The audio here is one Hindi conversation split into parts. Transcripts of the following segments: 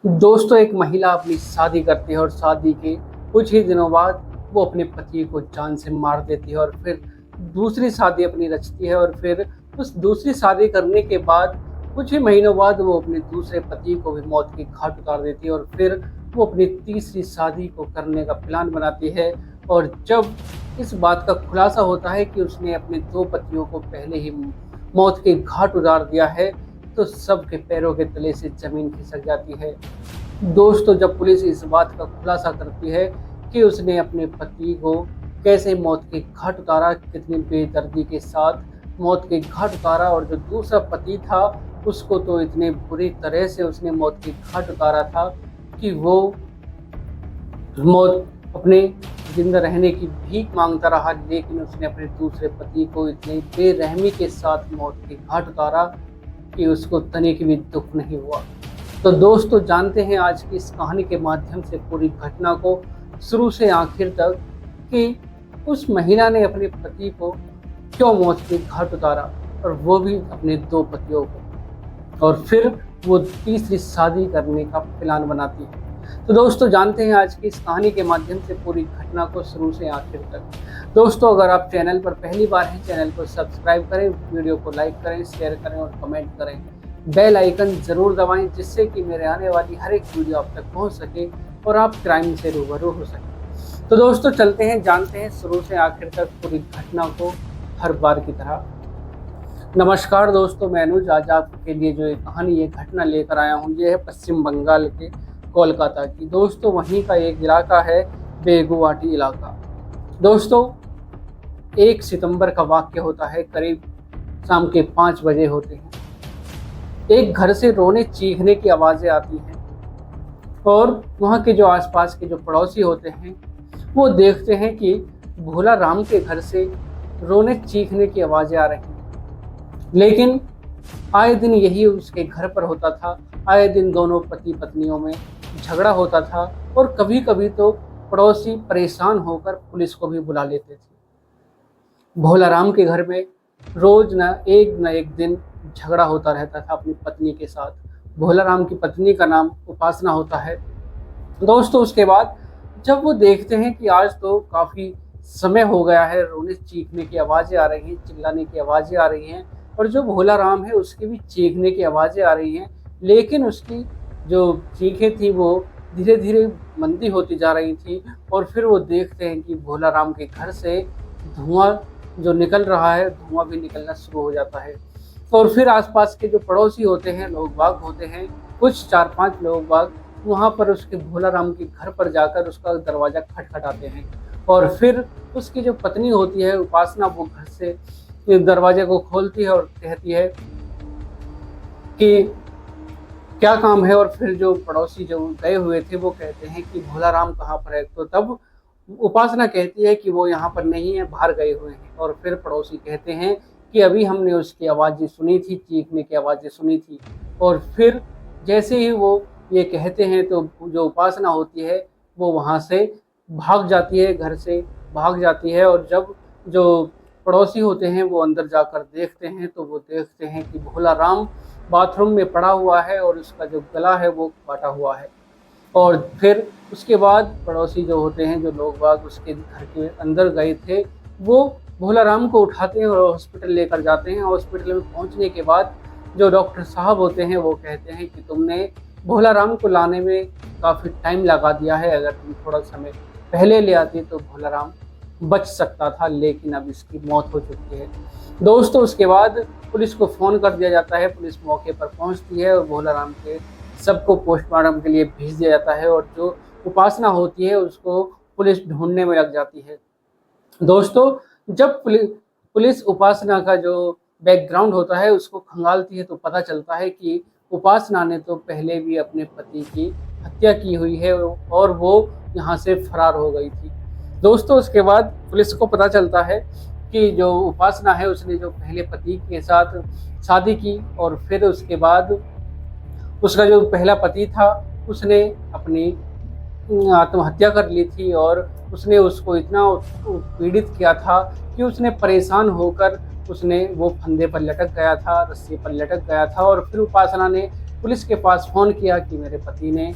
दोस्तों, एक महिला अपनी शादी करती है और शादी के कुछ ही दिनों बाद वो अपने पति को जान से मार देती है और फिर दूसरी शादी अपनी रचती है। और फिर उस दूसरी शादी करने के बाद कुछ ही महीनों बाद वो अपने दूसरे पति को भी मौत की घाट उतार देती है और फिर वो अपनी तीसरी शादी को करने का प्लान बनाती है। और जब इस बात का खुलासा होता है कि उसने अपने दो पतियों को पहले ही मौत के घाट उतार दिया है, तो सबके पैरों के तले से जमीन खिसक जाती है। दोस्तों, जब पुलिस इस बात का खुलासा करती है कि उसने अपने पति को कैसे मौत के घाट उतारा, कितनी बेदर्दी के साथ मौत के घाट उतारा, और जो दूसरा पति था उसको तो इतने बुरी तरह से उसने मौत के घाट उतारा था कि वो मौत अपने जिंदा रहने की भीख मांगता रहा, लेकिन उसने अपने दूसरे पति को इतनी बेरहमी के साथ मौत के घाट उतारा कि उसको तनिक भी दुख नहीं हुआ। तो दोस्तों, जानते हैं आज की इस कहानी के माध्यम से पूरी घटना को शुरू से आखिर तक कि उस महिला ने अपने पति को क्यों मौत के घाट उतारा, और वो भी अपने दो पतियों को, और फिर वो तीसरी शादी करने का प्लान बनाती है। तो दोस्तों, जानते हैं आज की इस कहानी के माध्यम से पूरी घटना को शुरू से आखिर तक। दोस्तों, अगर आप चैनल पर पहली बार हैं, चैनल को सब्सक्राइब करें, वीडियो को लाइक करें, शेयर करें और कमेंट करें। बेल आइकन जरूर दबाएं, जिससे कि मेरे आने वाली हर एक वीडियो आप तक पहुंच सके और आप क्राइम से रूबरू हो सकें। तो दोस्तों, चलते हैं, जानते हैं शुरू से आखिर तक पूरी घटना को हर बार की तरह। नमस्कार दोस्तों, मैं अनुज। आज आपके लिए जो एक कहानी, ये घटना लेकर आया हूँ, ये है पश्चिम बंगाल के कोलकाता की। दोस्तों, वहीं का एक इलाका है बेगुवाटी इलाका। दोस्तों, 1 सितंबर का वाक्य होता है, करीब शाम के 5 बजे होते हैं। एक घर से रोने चीखने की आवाज़ें आती हैं और वहाँ के जो आसपास के जो पड़ोसी होते हैं वो देखते हैं कि भोला राम के घर से रोने चीखने की आवाज़ें आ रही हैं। लेकिन आए दिन यही उसके घर पर होता था। आए दिन दोनों पति पत्नियों में झगड़ा होता था और कभी कभी तो पड़ोसी परेशान होकर पुलिस को भी बुला लेते थे। भोला राम के घर में रोज न एक दिन झगड़ा होता रहता था अपनी पत्नी के साथ। भोला राम की पत्नी का नाम उपासना होता है। दोस्तों, उसके बाद जब वो देखते हैं कि आज तो काफ़ी समय हो गया है, रोने चीखने की आवाज़ें आ रही हैं, चिल्लाने की आवाज़ें आ रही हैं, और जो भोला राम है उसकी भी चीखने की आवाज़ें आ रही हैं, लेकिन उसकी जो चीखें थी वो धीरे धीरे मंदी होती जा रही थी। और फिर वो देखते हैं कि भोला राम के घर से धुआं जो निकल रहा है, धुआं भी निकलना शुरू हो जाता है। और फिर आसपास के जो पड़ोसी होते हैं, लोग बाग होते हैं, कुछ 4-5 लोग बाग वहाँ पर उसके भोला राम के घर पर जाकर उसका दरवाज़ा खटखटाते हैं। और फिर उसकी जो पत्नी होती है उपासना, वो घर से दरवाजे को खोलती है और कहती है कि क्या काम है। और फिर जो पड़ोसी जो गए हुए थे वो कहते हैं कि भोला राम कहाँ पर है। तो तब उपासना कहती है कि वो यहाँ पर नहीं है, बाहर गए हुए हैं। और फिर पड़ोसी कहते हैं कि अभी हमने उसकी आवाज़ें सुनी थी, चीखने की आवाज़ें सुनी थी। और फिर जैसे ही वो ये कहते हैं तो जो उपासना होती है वो वहाँ से भाग जाती है, घर से भाग जाती है। और जब जो पड़ोसी होते हैं वो अंदर जाकर देखते हैं तो वो देखते हैं कि भोला राम बाथरूम में पड़ा हुआ है और उसका जो गला है वो काटा हुआ है। और फिर उसके बाद पड़ोसी जो होते हैं, जो लोग बाग उसके घर के अंदर गए थे, वो भोला राम को उठाते हैं और हॉस्पिटल लेकर जाते हैं। हॉस्पिटल में पहुंचने के बाद जो डॉक्टर साहब होते हैं वो कहते हैं कि तुमने भोला राम को लाने में काफ़ी टाइम लगा दिया है, अगर तुम थोड़ा समय पहले ले आती तो भोला राम बच सकता था, लेकिन अब इसकी मौत हो चुकी है। दोस्तों, उसके बाद पुलिस को फ़ोन कर दिया जाता है। पुलिस मौके पर पहुंचती है और भोला राम के सबको पोस्टमार्टम के लिए भेज दिया जाता है। और जो उपासना होती है उसको पुलिस ढूंढने में लग जाती है। दोस्तों, जब पुलिस उपासना का जो बैकग्राउंड होता है उसको खंगालती है तो पता चलता है कि उपासना ने तो पहले भी अपने पति की हत्या की हुई है और वो यहाँ से फरार हो गई थी। दोस्तों, उसके बाद पुलिस को पता चलता है कि जो उपासना है उसने जो पहले पति के साथ शादी की और फिर उसके बाद उसका जो पहला पति था उसने अपनी आत्महत्या कर ली थी। और उसने उसको इतना पीड़ित किया था कि उसने परेशान होकर वो फंदे पर लटक गया था, रस्सी पर लटक गया था। और फिर उपासना ने पुलिस के पास फ़ोन किया कि मेरे पति ने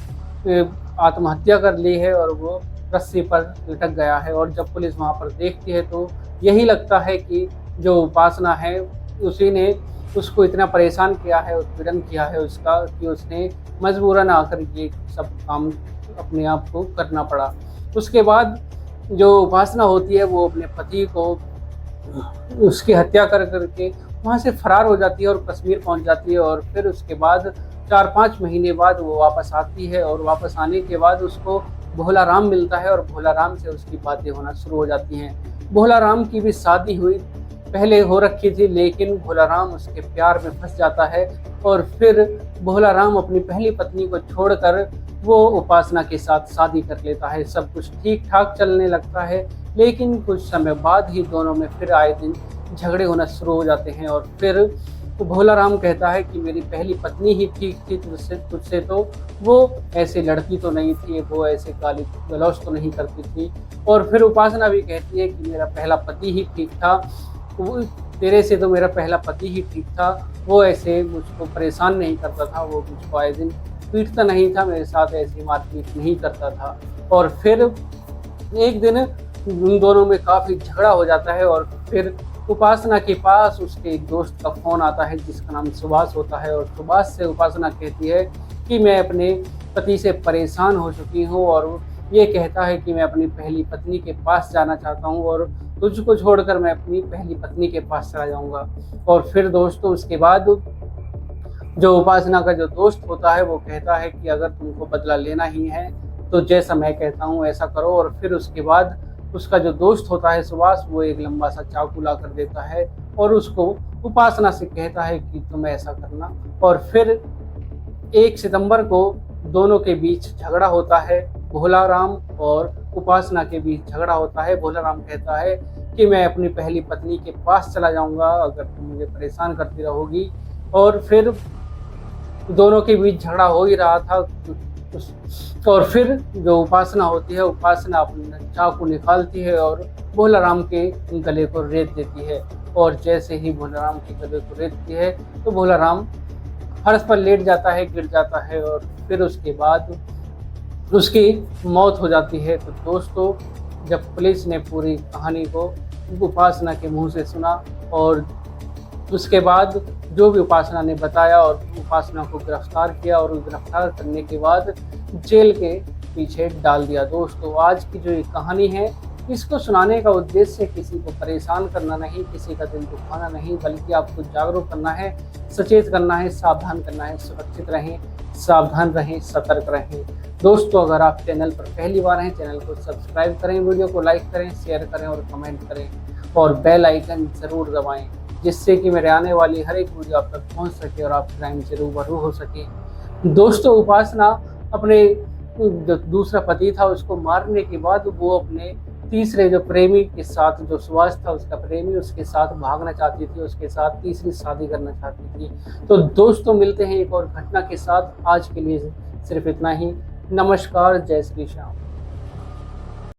आत्महत्या कर ली है और वो रस्सी पर लटक गया है। और जब पुलिस वहाँ पर देखती है तो यही लगता है कि जो उपासना है उसी ने उसको इतना परेशान किया है, उत्पीड़न किया है उसका, कि उसने मजबूरन आकर ये सब काम अपने आप को करना पड़ा। उसके बाद जो उपासना होती है वो अपने पति को उसकी हत्या कर करके वहाँ से फरार हो जाती है और कश्मीर पहुँच जाती है। और फिर उसके बाद 4-5 महीने बाद वो वापस आती है और वापस आने के बाद उसको भोला राम मिलता है और भोला राम से उसकी बातें होना शुरू हो जाती हैं। भोला राम की भी शादी हुई, पहले हो रखी थी, लेकिन भोला राम उसके प्यार में फंस जाता है और फिर भोला राम अपनी पहली पत्नी को छोड़कर वो उपासना के साथ शादी कर लेता है। सब कुछ ठीक ठाक चलने लगता है, लेकिन कुछ समय बाद ही दोनों में फिर आए दिन झगड़े होना शुरू हो जाते हैं। और फिर भोला राम कहता है कि मेरी पहली पत्नी ही ठीक थी, तुझसे तो वो ऐसे लड़की तो नहीं थी, वो ऐसे गाली गलौज तो नहीं करती थी। और फिर उपासना भी कहती है कि मेरा पहला पति ही ठीक था, वो तेरे से तो मेरा पहला पति ही ठीक था, वो ऐसे मुझको परेशान नहीं करता था, वो मुझको आए दिन पीटता नहीं था, मेरे साथ ऐसी मारपीट नहीं करता था। और फिर एक दिन उन दोनों में काफ़ी झगड़ा हो जाता है और फिर उपासना के पास उसके एक दोस्त का फ़ोन आता है जिसका नाम सुभाष होता है। और सुभाष से उपासना कहती है कि मैं अपने पति से परेशान हो चुकी हूँ और ये कहता है कि मैं अपनी पहली पत्नी के पास जाना चाहता हूँ और तुझको छोड़कर मैं अपनी पहली पत्नी के पास चला जाऊँगा। और फिर दोस्तों उसके बाद जो उपासना का जो दोस्त होता है वो कहता है कि अगर तुमको बदला लेना ही है तो जैसा मैं कहता हूँ ऐसा करो। और फिर उसके बाद उसका जो दोस्त होता है सुभाष, वो एक लंबा सा चाकू ला कर देता है और उसको उपासना से कहता है कि तुम ऐसा करना। और फिर 1 सितंबर को दोनों के बीच झगड़ा होता है, भोला राम और उपासना के बीच झगड़ा होता है। भोला राम कहता है कि मैं अपनी पहली पत्नी के पास चला जाऊंगा अगर तुम मुझे परेशान करती रहोगी। और फिर दोनों के बीच झगड़ा हो ही रहा था और फिर जो उपासना होती है, उपासना अपना चाकू निकालती है और भोला राम के गले को रेत देती है। और जैसे ही भोला राम के गले को रेतती है तो भोला राम फर्श पर लेट जाता है, गिर जाता है और फिर उसके बाद उसकी मौत हो जाती है। तो दोस्तों जब पुलिस ने पूरी कहानी को उपासना के मुंह से सुना और उसके बाद जो भी उपासना ने बताया और उपासना को गिरफ्तार किया और गिरफ्तार करने के बाद जेल के पीछे डाल दिया। दोस्तों आज की जो ये कहानी है इसको सुनाने का उद्देश्य किसी को परेशान करना नहीं, किसी का दिल दुखाना नहीं, बल्कि आपको जागरूक करना है, सचेत करना है, सावधान करना है। सुरक्षित रहें, सावधान रहें, सतर्क रहें। दोस्तों अगर आप चैनल पर पहली बार हैं, चैनल को सब्सक्राइब करें, वीडियो को लाइक करें, शेयर करें और कमेंट करें और बेल आइकन ज़रूर दबाएं, जिससे कि मेरे आने वाली हर एक वीडियो आप तक पहुंच सके और आप क्राइम से रूबरू हो सके। दोस्तों उपासना अपने जो दूसरा पति था उसको मारने के बाद वो अपने तीसरे जो प्रेमी के साथ, जो सुभाष था उसका प्रेमी, उसके साथ भागना चाहती थी, उसके साथ तीसरी शादी करना चाहती थी। तो दोस्तों मिलते हैं एक और घटना के साथ। आज के लिए सिर्फ इतना ही। नमस्कार, जय श्री श्याम।